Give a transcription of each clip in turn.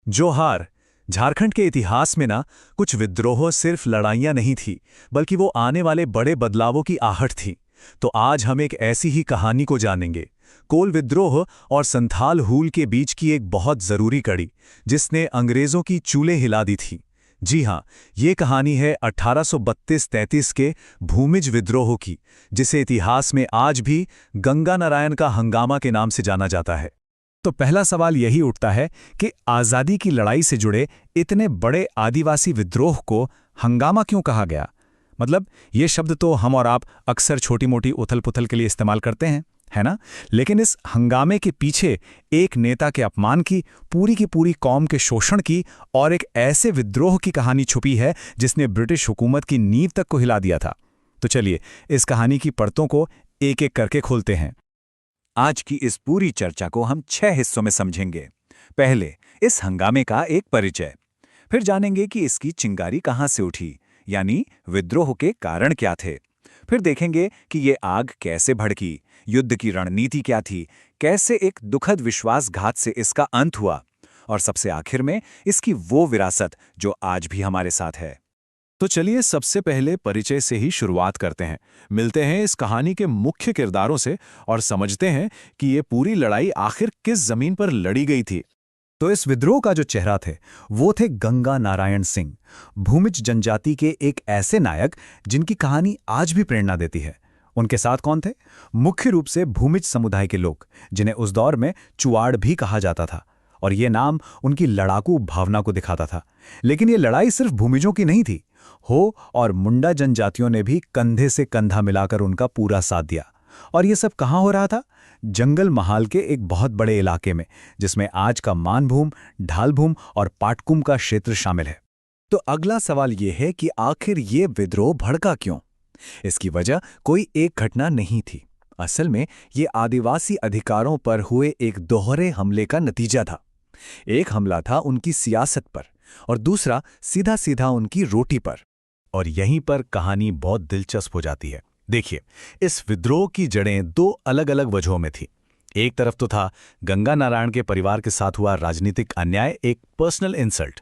जोहार। झारखंड के इतिहास में ना कुछ विद्रोह सिर्फ लड़ाइयां नहीं थी, बल्कि वो आने वाले बड़े बदलावों की आहट थी। तो आज हम एक ऐसी ही कहानी को जानेंगे, कोल विद्रोह और संथाल हूल के बीच की एक बहुत जरूरी कड़ी, जिसने अंग्रेजों की चूलें हिला दी थी। जी हाँ, ये कहानी है 1832-33 के भूमिज विद्रोह की, जिसे इतिहास में आज भी गंगा नारायण का हंगामा के नाम से जाना जाता है। तो पहला सवाल यही उठता है कि आज़ादी की लड़ाई से जुड़े इतने बड़े आदिवासी विद्रोह को हंगामा क्यों कहा गया। मतलब ये शब्द तो हम और आप अक्सर छोटी-मोटी उथल-पुथल के लिए इस्तेमाल करते हैं, है ना? लेकिन इस हंगामे के पीछे एक नेता के अपमान की पूरी कौम के शोषण की और एक ऐसे विद्रोह की कहानी छुपी है जिसने ब्रिटिश हुकूमत की नींव तक को हिला दिया था। तो चलिए इस कहानी की परतों को एक-एक करके खोलते हैं। आज की इस पूरी चर्चा को हम 6 हिस्सों में समझेंगे। पहले इस हंगामे का एक परिचय, फिर जानेंगे कि इसकी चिंगारी कहां से उठी, यानी विद्रोह के कारण क्या थे। फिर देखेंगे कि ये आग कैसे भड़की, युद्ध की रणनीति क्या थी, कैसे एक दुखद विश्वासघात से इसका अंत हुआ, और सबसे आखिर में इसकी वो विरासत जो आज भी हमारे साथ है। तो चलिए सबसे पहले परिचय से ही शुरुआत करते हैं। मिलते हैं इस कहानी के मुख्य किरदारों से और समझते हैं कि ये पूरी लड़ाई आखिर किस जमीन पर लड़ी गई थी। तो इस विद्रोह का जो चेहरा थे वो थे गंगा नारायण सिंह, भूमिज जनजाति के एक ऐसे नायक जिनकी कहानी आज भी प्रेरणा देती है। उनके साथ कौन थे? मुख्य रूप से भूमिज समुदाय के लोग, जिन्हें उस दौर में चुआड़ भी कहा जाता था, और ये नाम उनकी लड़ाकू भावना को दिखाता था। लेकिन ये लड़ाई सिर्फ भूमिजों की नहीं थी। हो और मुंडा जनजातियों ने भी कंधे से कंधा मिलाकर उनका पूरा साथ दिया। और ये सब कहाँ हो रहा था? जंगल महाल के एक बहुत बड़े इलाके में, जिसमें आज का मानभूम, ढालभूम और पाटकुम का क्षेत्र शामिल है। तो अगला सवाल ये है कि आखिर ये विद्रोह भड़का क्यों? इसकी वजह कोई एक घटना नहीं थी। असल में ये आदिवासी अधिकारों पर हुए एक दोहरे हमले का नतीजा था। एक हमला था उनकी सियासत पर और दूसरा सीधा सीधा उनकी रोटी पर। और यहीं पर कहानी बहुत दिलचस्प हो जाती है। देखिए, इस विद्रोह की जड़ें दो अलग अलग वजहों में थी। एक तरफ तो था गंगा नारायण के परिवार के साथ हुआ राजनीतिक अन्याय, एक पर्सनल इंसल्ट,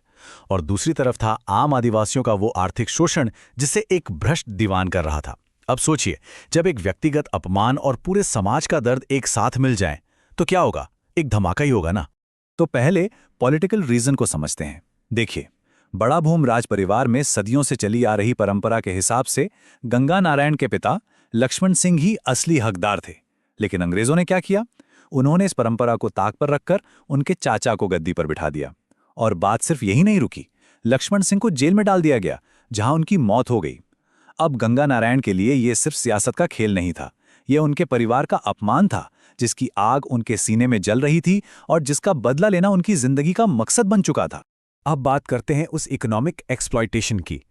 और दूसरी तरफ था आम आदिवासियों का वो आर्थिक शोषण जिसे एक भ्रष्ट दीवान कर रहा था। अब सोचिए, जब एक व्यक्तिगत अपमान और पूरे समाज का दर्द एक साथ मिल जाए तो क्या होगा? एक धमाका ही होगा ना। तो पहले पॉलिटिकल रीजन को समझते हैं। देखिए, बड़ा भूम राज परिवार में सदियों से चली आ रही परंपरा के हिसाब से गंगा नारायण के पिता लक्ष्मण सिंह ही असली हकदार थे। लेकिन अंग्रेजों ने क्या किया? उन्होंने इस परंपरा को ताक पर रखकर उनके चाचा को गद्दी पर बिठा दिया। और बात सिर्फ यही नहीं रुकी, लक्ष्मण सिंह को जेल में डाल दिया गया, जहां उनकी मौत हो गई। अब गंगा नारायण के लिए यह सिर्फ सियासत का खेल नहीं था, यह उनके परिवार का अपमान था, जिसकी आग उनके सीने में जल रही थी और जिसका बदला लेना उनकी जिंदगी का मकसद बन चुका था। अब बात करते हैं उस इकोनॉमिक एक्सप्लॉयटेशन की,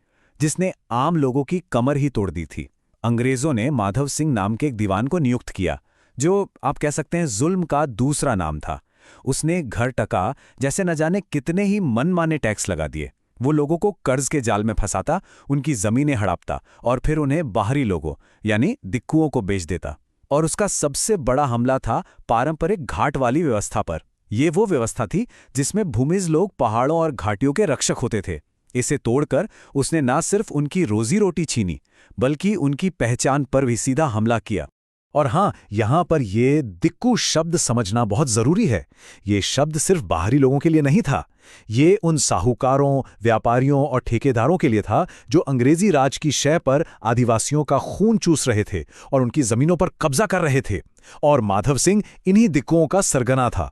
जिसने आम लोगों की कमर ही तोड़ दी थी। अंग्रेजों ने माधव सिंह नाम के एक दीवान को नियुक्त किया, जो आप कह सकते हैं जुल्म का दूसरा नाम था। उसने घर टका जैसे न जाने कितने ही मनमाने टैक्स लगा दिए। वो लोगों को कर्ज के जाल में फंसाता, उनकी जमीनें हड़पता और फिर उन्हें बाहरी लोगों यानी दिक्कुओं को बेच देता। और उसका सबसे बड़ा हमला था पारंपरिक घाट वाली व्यवस्था पर। ये वो व्यवस्था थी जिसमें भूमिज लोग पहाड़ों और घाटियों के रक्षक होते थे। इसे तोड़कर उसने ना सिर्फ उनकी रोजी रोटी छीनी, बल्कि उनकी पहचान पर भी सीधा हमला किया। और हाँ, यहां पर ये दिक्कू शब्द समझना बहुत जरूरी है। ये शब्द सिर्फ बाहरी लोगों के लिए नहीं था, ये उन साहूकारों, व्यापारियों और ठेकेदारों के लिए था जो अंग्रेजी राज की शय पर आदिवासियों का खून चूस रहे थे और उनकी जमीनों पर कब्जा कर रहे थे। और माधव सिंह इन्हीं दिक्कुओं का सरगना था।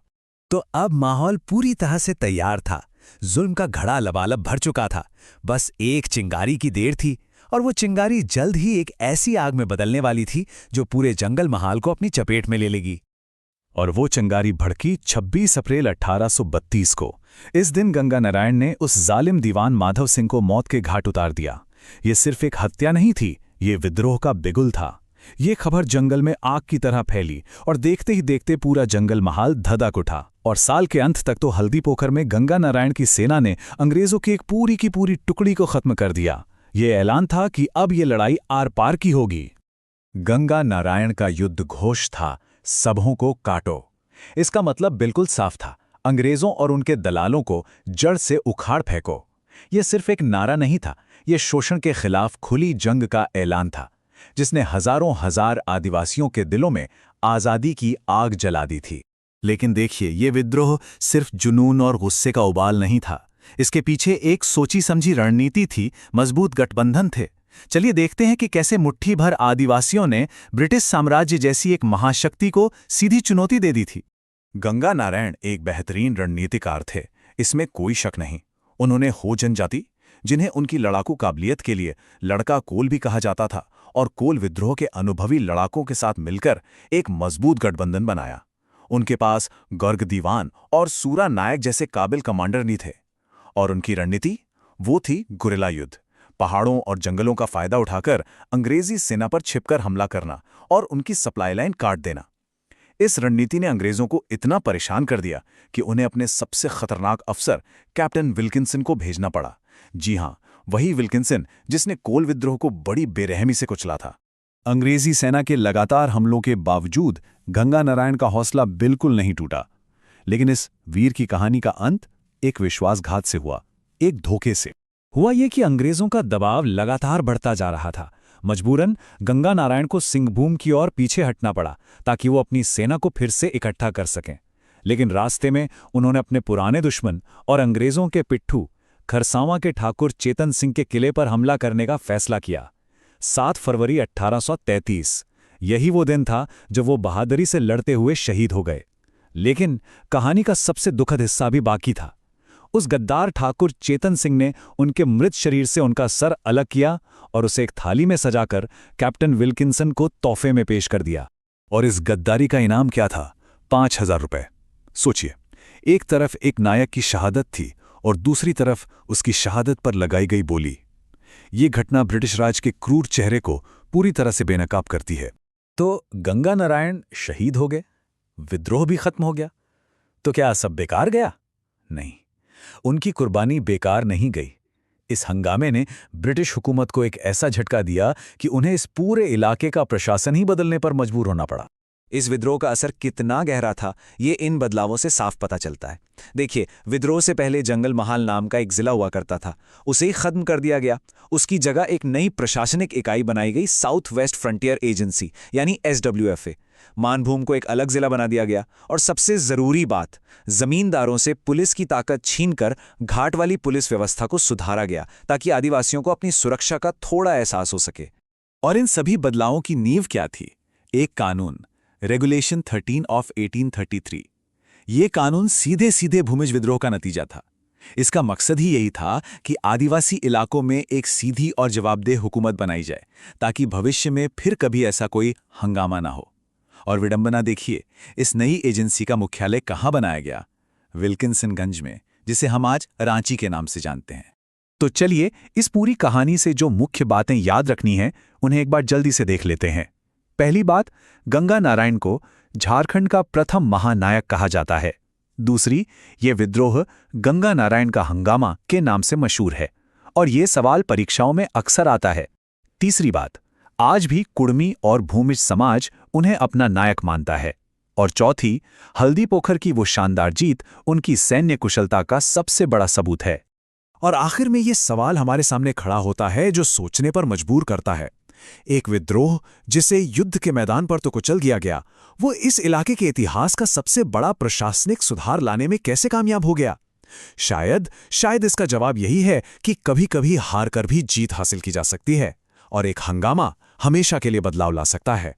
तो अब माहौल पूरी तरह से तैयार था। जुल्म का घड़ा लबालब भर चुका था। बस एक चिंगारी की देर थी, और वो चिंगारी जल्द ही एक ऐसी आग में बदलने वाली थी जो पूरे जंगल महाल को अपनी चपेट में ले लेगी। और वो चिंगारी भड़की 26 अप्रैल 1832 को। इस दिन गंगा नारायण ने उस जालिम दीवान माधव सिंह को मौत के घाट उतार दिया। ये सिर्फ एक हत्या नहीं थी, ये विद्रोह का बिगुल था। ये खबर जंगल में आग की तरह फैली और देखते ही देखते पूरा जंगल महाल धधक उठा। और साल के अंत तक तो हल्दी पोखर में गंगा नारायण की सेना ने अंग्रेजों की एक पूरी टुकड़ी को खत्म कर दिया। ये ऐलान था कि अब ये लड़ाई आर पार की होगी। गंगा नारायण का युद्ध घोष था, सबों को काटो। इसका मतलब बिल्कुल साफ था, अंग्रेजों और उनके दलालों को जड़ से उखाड़ फेंको। यह सिर्फ एक नारा नहीं था, यह शोषण के खिलाफ खुली जंग का ऐलान था, जिसने हजारों हजार आदिवासियों के दिलों में आज़ादी की आग जला दी थी। लेकिन देखिए, ये विद्रोह सिर्फ जुनून और गुस्से का उबाल नहीं था। इसके पीछे एक सोची समझी रणनीति थी, मजबूत गठबंधन थे। चलिए देखते हैं कि कैसे मुट्ठी भर आदिवासियों ने ब्रिटिश साम्राज्य जैसी एक महाशक्ति को सीधी चुनौती दे दी थी। गंगा नारायण एक बेहतरीन रणनीतिकार थे, इसमें कोई शक नहीं। उन्होंने हो जनजाति, जिन्हें उनकी लड़ाकू काबिलियत के लिए लड़का कोल भी कहा जाता था, और कोल विद्रोह के अनुभवी लड़ाकों के साथ मिलकर एक मजबूत गठबंधन बनाया। उनके पास गर्ग दीवान और सूरा नायक जैसे काबिल कमांडर नहीं थे, और उनकी रणनीति वो थी गुरिल्ला युद्ध। पहाड़ों और जंगलों का फायदा उठाकर अंग्रेजी सेना पर छिपकर हमला करना और उनकी सप्लाई लाइन काट देना। इस रणनीति ने अंग्रेजों को इतना परेशान कर दिया कि उन्हें अपने सबसे खतरनाक अफसर कैप्टन विल्किंसन को भेजना पड़ा। जी हां, वही विल्किंसन जिसने कोल विद्रोह को बड़ी बेरहमी से कुचला था। अंग्रेजी सेना के लगातार हमलों के बावजूद गंगा नारायण का हौसला बिल्कुल नहीं टूटा। लेकिन इस वीर की कहानी का अंत एक विश्वासघात से हुआ, एक धोखे से। हुआ ये कि अंग्रेजों का दबाव लगातार बढ़ता जा रहा था। मजबूरन गंगा नारायण को सिंहभूम की ओर पीछे हटना पड़ा ताकि वो अपनी सेना को फिर से इकट्ठा कर सकें। लेकिन रास्ते में उन्होंने अपने पुराने दुश्मन और अंग्रेजों के पिट्ठू खरसावां के ठाकुर चेतन सिंह के किले पर हमला करने का फैसला किया। 7 फरवरी 1833, यही वो दिन था जब वो बहादुरी से लड़ते हुए शहीद हो गए। लेकिन कहानी का सबसे दुखद हिस्सा भी बाकी था। उस गद्दार ठाकुर चेतन सिंह ने उनके मृत शरीर से उनका सर अलग किया और उसे एक थाली में सजाकर कैप्टन विल्किंसन को तोहफे में पेश कर दिया। और इस गद्दारी का इनाम क्या था? 5000 रुपए। सोचिए, एक तरफ एक नायक की शहादत थी और दूसरी तरफ उसकी शहादत पर लगाई गई बोली। ये घटना ब्रिटिश राज के क्रूर चेहरे को पूरी तरह से बेनकाब करती है। तो गंगा नारायण शहीद हो गए, विद्रोह भी खत्म हो गया, तो क्या सब बेकार गया? नहीं, उनकी कुर्बानी बेकार नहीं गई। इस हंगामे ने ब्रिटिश हुकूमत को एक ऐसा झटका दिया कि उन्हें इस पूरे इलाके का प्रशासन ही बदलने पर मजबूर होना पड़ा। इस विद्रोह का असर कितना गहरा था, ये इन बदलावों से साफ पता चलता है। देखिए, विद्रोह से पहले जंगल महाल नाम का एक जिला हुआ करता था, उसे ही खत्म कर दिया गया। उसकी जगह एक नई प्रशासनिक इकाई बनाई गई, साउथ वेस्ट फ्रंटियर एजेंसी यानी SWFA। मानभूम को एक अलग जिला बना दिया गया और सबसे जरूरी बात, जमींदारों से पुलिस की ताकत छीनकर घाट वाली पुलिस व्यवस्था को सुधारा गया ताकि आदिवासियों को अपनी सुरक्षा का थोड़ा एहसास हो सके। और इन सभी बदलावों की नींव क्या थी? एक कानून, रेगुलेशन 13 ऑफ 1833। ये कानून सीधे सीधे भूमिज विद्रोह का नतीजा था। इसका मकसद ही यही था कि आदिवासी इलाकों में एक सीधी और जवाबदेह हुकूमत बनाई जाए ताकि भविष्य में फिर कभी ऐसा कोई हंगामा ना हो। और विडंबना देखिए, इस नई एजेंसी का मुख्यालय कहाँ बनाया गया? विल्किंसनगंज में, जिसे हम आज रांची के नाम से जानते हैं। तो चलिए, इस पूरी कहानी से जो मुख्य बातें याद रखनी हैं उन्हें एक बार जल्दी से देख लेते हैं। पहली बात, गंगा नारायण को झारखंड का प्रथम महानायक कहा जाता है। दूसरी, ये विद्रोह गंगा नारायण का हंगामा के नाम से मशहूर है और ये सवाल परीक्षाओं में अक्सर आता है। तीसरी बात, आज भी कुड़मी और भूमिज समाज उन्हें अपना नायक मानता है। और चौथी, हल्दी पोखर की वो शानदार जीत उनकी सैन्य कुशलता का सबसे बड़ा सबूत है। और आखिर में ये सवाल हमारे सामने खड़ा होता है जो सोचने पर मजबूर करता है। एक विद्रोह जिसे युद्ध के मैदान पर तो कुचल दिया गया, वो इस इलाके के इतिहास का सबसे बड़ा प्रशासनिक सुधार लाने में कैसे कामयाब हो गया? शायद इसका जवाब यही है कि कभी-कभी हार कर भी जीत हासिल की जा सकती है और एक हंगामा हमेशा के लिए बदलाव ला सकता है।